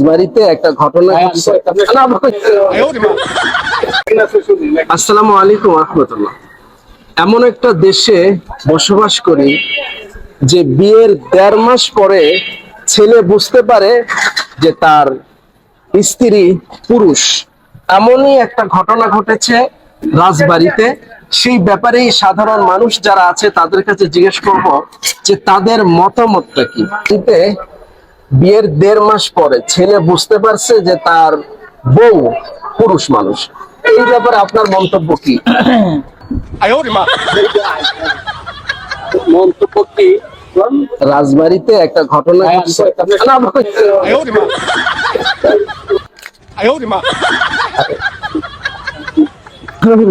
বাড়িতে একটা ঘটনা ঘটছে। আসসালামু আলাইকুম রাহমাতুল্লাহ। এমন একটা দেশে বসবাস করি যে বিয়ের ১.৫ মাস পরে ছেলে বুঝতে পারে যে তার স্ত্রী পুরুষ। এমনই একটা ঘটনা ঘটেছে রাজবাড়িতে। সেই ব্যাপারেই সাধারণ মানুষ যারা আছে তাদের কাছে জিজ্ঞেস করব যে তাদের মতামতটা কি। বিয়ের ১.৫ মাস পরে ছেলে বুঝতে পারছে যে তার বউ পুরুষ মানুষ। এই ব্যাপারে আপনার মন্তব্য কি? মন্তব্য কি? রাজবাড়িতে একটা ঘটনা ঘটছে।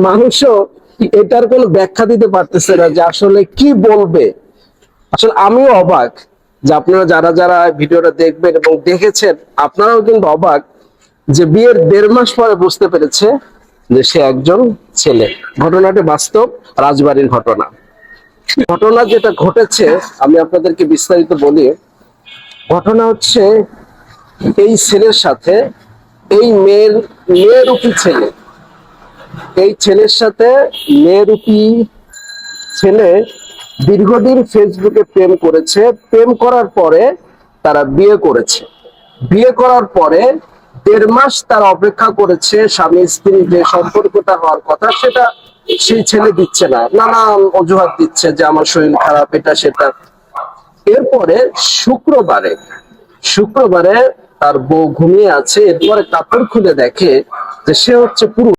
মানুষও এটার কোনো ব্যাখ্যা দিতে পারতেছে না যে আসলে কি বলবে। আসলে আমিও অবাক যে আপনারা যারা যারা ভিডিওটা দেখবেন এবং দেখেছেন আপনারাও কিন্তু অবাক যে বিয়ের ১.৫ মাস পরে বুঝতে পেরেছে যে সে একজন ছেলে। ঘটনাটি বাস্তব রাজবাড়ির ঘটনা। ঘটনা যেটা ঘটেছে আমি আপনাদেরকে বিস্তারিত বলি। ঘটনা হচ্ছে এই ছেলের সাথে এই মেয়েরূপী ছেলে, এই ছেলের সাথে মেয়েরূপী ছেলে দীর্ঘদিন ফেসবুকে প্রেম করেছে। প্রেম করার পরে তারা বিয়ে করেছে। বিয়ে করার পরে ১.৫ মাস তারা অপেক্ষা করেছে স্বামী স্ত্রী যে সম্পর্কটা হওয়ার কথা সেটা সেই ছেলে দিচ্ছে না, নানান অজুহাত দিচ্ছে যে আমার শরীর খারাপ, এটা সেটা। এরপরে শুক্রবারে তার বউ ঘুমিয়ে আছে, এরপরে কাপড় খুলে দেখে যে সে হচ্ছে পুরুষ।